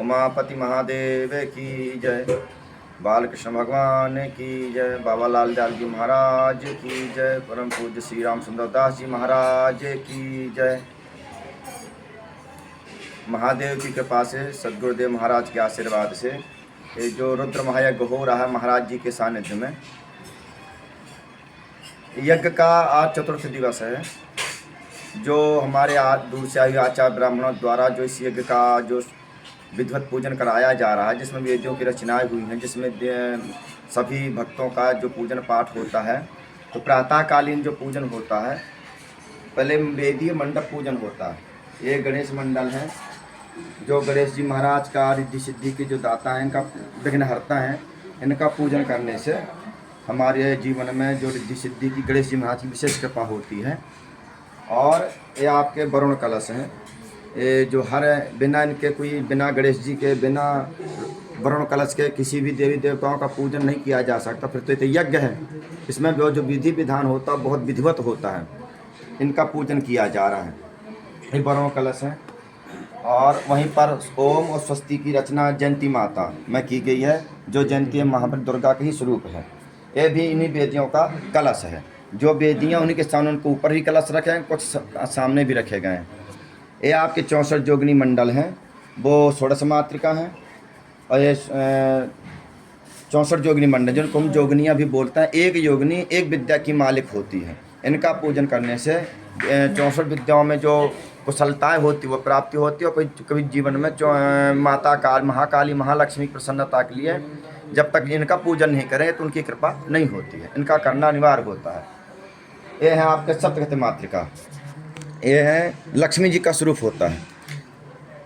उमापति महादेव की जय, बालकृष्ण भगवान की जय, बाबा लाल दयाल जी महाराज की जय, परम पूज्य श्री राम सुंदर दास जी महाराज की जय। महादेव की कृपा से, सदगुरुदेव महाराज के आशीर्वाद से ये जो रुद्र महायज्ञ हो रहा है महाराज जी के सानिध्य में, यज्ञ का आज चतुर्थ दिवस है। जो हमारे दूर से आए आचार्य ब्राह्मणों द्वारा जो इस यज्ञ का जो विधिवत पूजन कराया जा रहा है, जिसमें वेदियों की रचनाएं हुई हैं, जिसमें सभी भक्तों का जो पूजन पाठ होता है। तो प्रातःकालीन जो पूजन होता है, पहले वेदीय मंडप पूजन होता है। ये गणेश मंडल है, जो गणेश जी महाराज का रिद्धि सिद्धि के जो दाता हैं, इनका विघ्नहर्ता हैं। इनका पूजन करने से हमारे जीवन में जो रिद्धि सिद्धि की गणेश जी महाराज की विशेष कृपा होती है। और ये आपके वरुण कलश हैं, ये जो हर बिना इनके कोई बिना गणेश जी के बिना वरुण कलश के किसी भी देवी देवताओं का पूजन नहीं किया जा सकता। फिर तो ये यज्ञ है, इसमें जो विधि विधान होता है बहुत विधिवत होता है। इनका पूजन किया जा रहा है। ये वरुण कलश है और वहीं पर ओम और स्वस्ति की रचना जयंती माता में की गई है, जो जयंती महाबली दुर्गा के ही स्वरूप है। ये भी इन्हीं वेदियों का कलश है। जो वेदियाँ उन्हीं के सामने, उनके ऊपर ही कलश रखे हैं, कुछ सामने भी रखे गए हैं। ये आपके 64 जोगनी मंडल हैं, वो षोडश मातृका हैं। और ये 64 जोगनी मंडल, जिनको हम जोगनियाँ भी बोलते हैं। एक योगिनी एक विद्या की मालिक होती है। इनका पूजन करने से 64 विद्याओं में जो कुशलताएँ होती वो प्राप्ति होती है। और कभी जीवन में माता काल, महाकाली, महालक्ष्मी की प्रसन्नता के लिए जब तक इनका पूजन नहीं करें तो उनकी कृपा नहीं होती है। इनका करना अनिवार्य होता है। ये है आपके सप्तगति मातृका, ये है लक्ष्मी जी का स्वरूप होता है।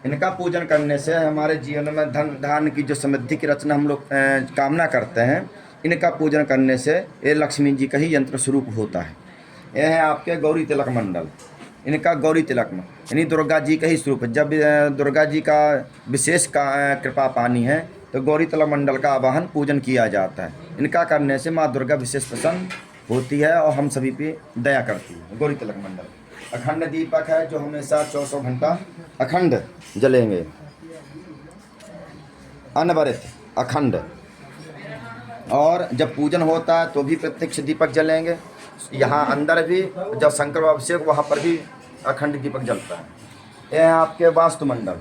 इनका पूजन करने से हमारे जीवन में धन धान की जो समृद्धि की रचना हम लोग कामना करते हैं, इनका पूजन करने से ये लक्ष्मी जी का ही यंत्र स्वरूप होता है। यह है आपके गौरी तिलक मंडल, इनका गौरी तिलक में यानी दुर्गा जी का ही स्वरूप है। जब दुर्गा जी का विशेष कृपा पानी है तो गौरी तिलक मंडल का आवाहन पूजन किया जाता है। इनका करने से माँ दुर्गा विशेष प्रसन्न होती है और हम सभी पे दया करती है। गौरी तिलक मंडल अखंड दीपक है, जो हमेशा 24 घंटा अखंड जलेंगे, अनवरत अखंड। और जब पूजन होता है तो भी प्रत्यक्ष दीपक जलेंगे। यहाँ अंदर भी जब शंकर अभिषेक वहाँ पर भी अखंड दीपक जलता है। यह है आपके वास्तु मंडल,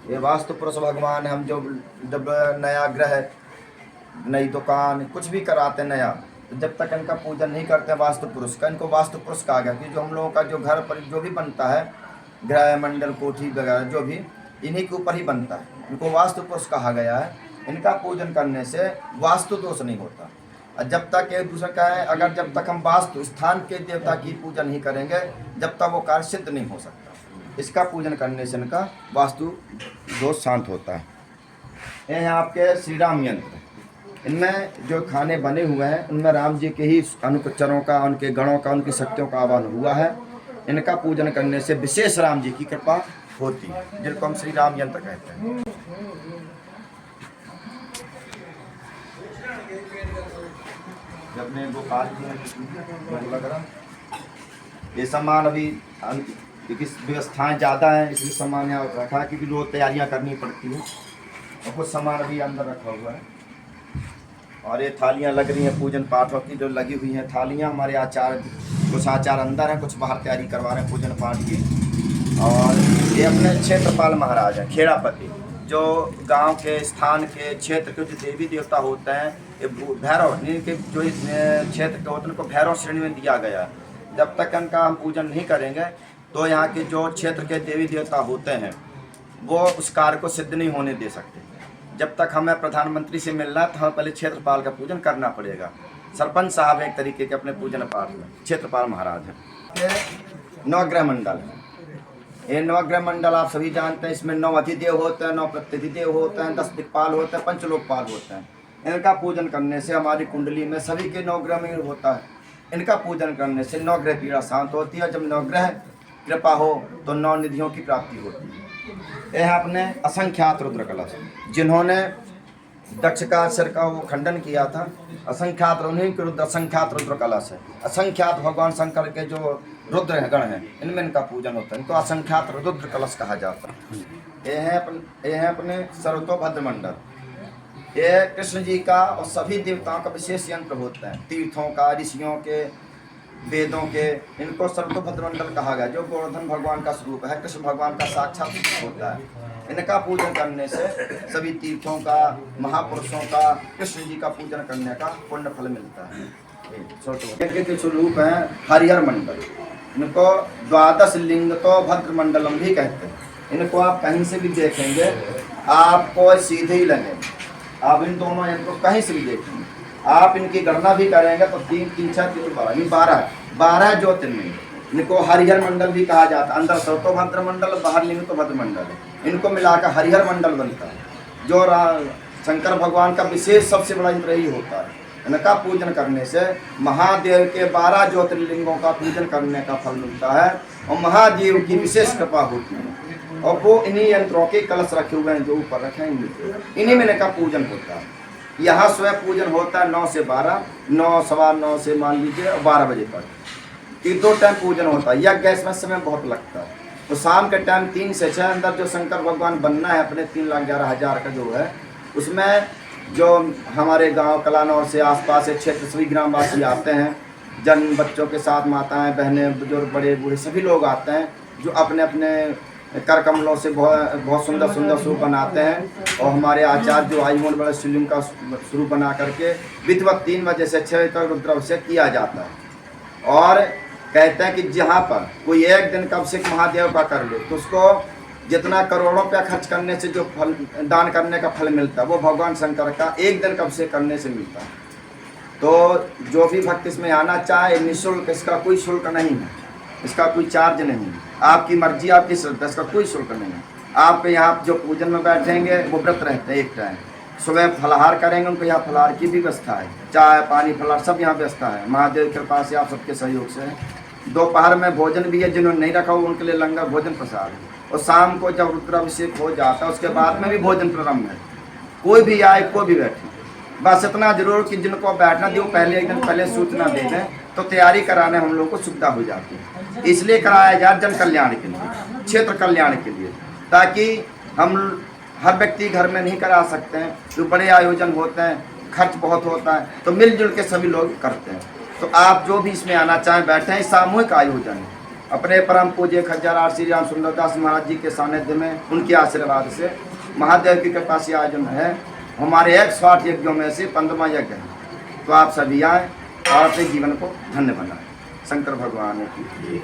ये वास्तु पुरुष भगवान। हम जब नया ग्रह, नई दुकान कुछ भी कराते नया, तो जब तक इनका पूजन नहीं करते वास्तु पुरुष का, इनको वास्तु पुरुष कहा गया कि जो हम लोगों का जो घर पर जो भी बनता है, ग्रह मंडल कोठी वगैरह जो भी इन्हीं के ऊपर ही बनता है, इनको वास्तु पुरुष कहा गया है। इनका पूजन करने से वास्तु दोष नहीं होता। और जब तक एक दूसरे का है, अगर जब तक हम वास्तु स्थान के देवता की पूजन नहीं करेंगे, जब तक वो कार्य सिद्ध नहीं हो सकता। इसका पूजन करने से इनका वास्तु दोष शांत होता है। ये हैं आपके श्री राम यंत्र, इनमें जो खाने बने हुए हैं उनमें राम जी के ही अनुचरों का, उनके गणों का, उनकी शक्तियों का आह्वान हुआ है। इनका पूजन करने से विशेष राम जी की कृपा होती है, जिनको हम श्री राम यंत्र कहते हैं। जब मैं गोपाल जी लग रहा, ये सामान अभी क्योंकि व्यवस्थाएं ज़्यादा हैं इसलिए सामान यहाँ रखा है, क्योंकि रोज़ तैयारियां करनी पड़ती हैं। और कुछ सामान अभी अंदर रखा हुआ है। और ये थालियां लग रही हैं पूजन पाठों की, जो लगी हुई हैं थालियां। हमारे आचार्य, कुछ आचार्य अंदर हैं, कुछ बाहर तैयारी करवा रहे हैं पूजन पाठ की। और ये अपने क्षेत्रपाल महाराज हैं, खेड़ापति, जो गांव के स्थान के क्षेत्र के जो देवी देवता होते हैं, ये भैरव इनके जो क्षेत्र के होते हैं उनको भैरव श्रेणी में दिया गया है। जब तक इनका हम पूजन नहीं करेंगे तो यहाँ के जो क्षेत्र के देवी देवता होते हैं वो उस कार्य को सिद्ध नहीं होने दे सकते। जब तक हमें प्रधानमंत्री से मिलना है तो हमें पहले क्षेत्रपाल का पूजन करना पड़ेगा। सरपंच साहब एक तरीके के अपने पूजन पाठ में क्षेत्रपाल महाराज हैं। नवग्रह मंडल है, ये नवग्रह मंडल आप सभी जानते हैं। इसमें 9 अधिदेव होते हैं, 9 प्रत्यधिदेव होते हैं, 10 दिक्पाल होते हैं, 5 लोकपाल होते हैं। इनका पूजन करने से हमारी कुंडली में सभी के 9 ग्रह में होता है। इनका पूजन करने से 9 ग्रह पीड़ा शांत होती है। जब 9 ग्रह कृपा हो तो 9 निधियों की प्राप्ति होती है। यह अपने असंख्यात रुद्र कलश, जिन्होंने दक्ष का सिर का वो खंडन किया था। असंख्यात उन्हीं के रुद्र, असंख्यात रुद्र कलश है। असंख्यात भगवान शंकर के जो रुद्र गण हैं, इनमें इनका पूजन होता है। इनको असंख्यात रुद्र कलश कहा जाता है। ये हैं अपने सर्वतोभद्र मंडल। ये कृष्ण जी का और सभी देवताओं का विशेष यंत्र होता है, तीर्थों का, ऋषियों के, वेदों के। इनको सर्वतोभद्र मंडल कहा गया, जो गोवर्धन भगवान का स्वरूप है, कृष्ण भगवान का साक्षात होता है। इनका पूजन करने से सभी तीर्थों का, महापुरुषों का, कृष्ण जी का पूजन करने का पुण्य फल मिलता है। यज्ञ के स्वरूप है हरिहर मंडल। इनको द्वादश लिंग तो भद्र मंडलम भी कहते हैं। इनको आप कहीं से भी देखेंगे आपको सीधे ही लगेंगे। आप इन दोनों यंत्रों को कहीं से भी देखेंगे, आप इनकी गणना भी करेंगे तो 3 3 6 3 12 ज्योतिर्लिंग। इनको हरिहर मंडल भी कहा जाता है। अंदर सर्वतोभद्र मंडल, बाहर लिंग तो भद्र मंडल है। इनको मिलाकर हरिहर मंडल बनता है, जो शंकर भगवान का विशेष सबसे बड़ा यंत्र ही होता है। इनका पूजन करने से महादेव के 12 ज्योतिर्लिंगों का पूजन करने का फल मिलता है और महादेव की विशेष कृपा होती है। और वो इन्हीं यंत्रों के कलश रखे हुए हैं जो ऊपर रखे हैं, इन्हीं में इनका पूजन होता है। यहाँ स्वयं पूजन होता है 9 से 12, 9 सवा 9 से मान लीजिए 12 बजे तक। ये 2 टाइम पूजन होता है। यज्ञ इसमें समय बहुत लगता है। तो शाम के टाइम 3 से 6 अंदर जो शंकर भगवान बनना है अपने 3,11,000 का जो है, उसमें जो हमारे गांव कलानौर से आसपास के क्षेत्र सभी ग्रामवासी आते हैं, जन बच्चों के साथ माताएं, बहनें, बुजुर्ग, बड़े बूढ़े सभी लोग आते हैं, जो अपने अपने कर कमलों से बहुत सुंदर सुंदर स्वरूप बनाते हैं। और हमारे आचार्य जो आयुमोल बड़े शिवलिंग का स्वरूप बना करके विधिवत 3 बजे से 6 बजे तक रुद्राभिषेक किया जाता है। और कहते हैं कि जहाँ पर कोई एक दिन का अभिषेक महादेव का कर ले तो उसको जितना करोड़ों रुपया खर्च करने से जो फल दान करने का फल मिलता है, वो भगवान शंकर का एक दिन का अभिषेक करने से मिलता है। तो जो भी भक्त इसमें आना चाहे निःशुल्क, इसका कोई शुल्क नहीं है, इसका कोई चार्ज नहीं है। आपकी मर्जी, आपकी श्रद्धा, इसका कोई शुल्क नहीं है। आप यहाँ जो पूजन में बैठेंगे वो व्रत रहते हैं, एक टाइम सुबह फलाहार करेंगे, उनको यहाँ फलाहार की भी व्यवस्था है, चाय पानी फलाहार सब यहाँ व्यवस्था है। महादेव की कृपा से आप सबके सहयोग से दोपहर में भोजन भी है, जिन्होंने नहीं रखा हो उनके लिए लंगर भोजन प्रसाद है। और शाम को जब रुद्राभिषेक हो जाता है उसके बाद में भी भोजन प्रारंभ है। कोई भी आए, कोई भी बैठे, बस इतना जरूर कि जिनको बैठना दे वो पहले एक दिन पहले सूचना दे दें, तो तैयारी कराने हम लोग को सुविधा हो जाती है। इसलिए कराया जाए जन कल्याण के लिए, क्षेत्र कल्याण के लिए, ताकि हम हर व्यक्ति घर में नहीं करा सकते हैं, जो बड़े आयोजन होते हैं, खर्च बहुत होता है, तो मिलजुल के सभी लोग करते हैं। तो आप जो भी इसमें आना चाहें बैठें, सामूहिक आयोजन है। अपने परम पूज्य खज्जरार श्री राम सुंदरदास महाराज जी के सानिध्य में, उनके आशीर्वाद से, महादेव की कृपा से आयोजन है। हमारे 160 यज्ञों में से 15वां यज्ञ है। तो आप सभी आएँ और अपने जीवन को धन्य बनाएं। शंकर भगवान की